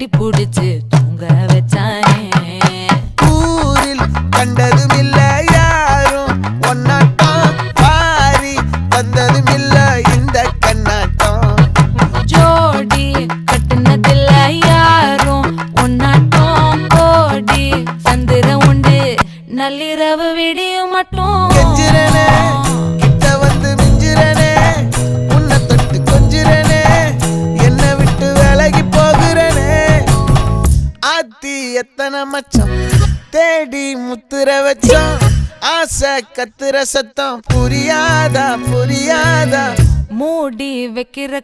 கட்டி புடிச்சு தூங்க வச்சானே. ஊரில் கண்டதும் இல்ல யாரும் ஒன்னாட்டம், பாரி வந்ததும் இல்ல இந்த கண்ணாட்டம். ஜோடி கட்டுனதில்ல யாரும் ஒன்னாட்டம், கோடி சந்திர உண்டு நள்ளிரவு விடியும் மட்டும். கெஞ்சிரனே கிட்ட வந்து மிஞ்சிரனே, உன்னை தொட்டு கொஞ்சிரனே, என்னை விட்டு விலகி போகிறனே. ஆத்தி எத்தனை மச்சம் தேடி முத்துற வச்சோம், ஆசை கத்துற சத்தம் புரியாதா புரியாதா. மூடி வைக்கிற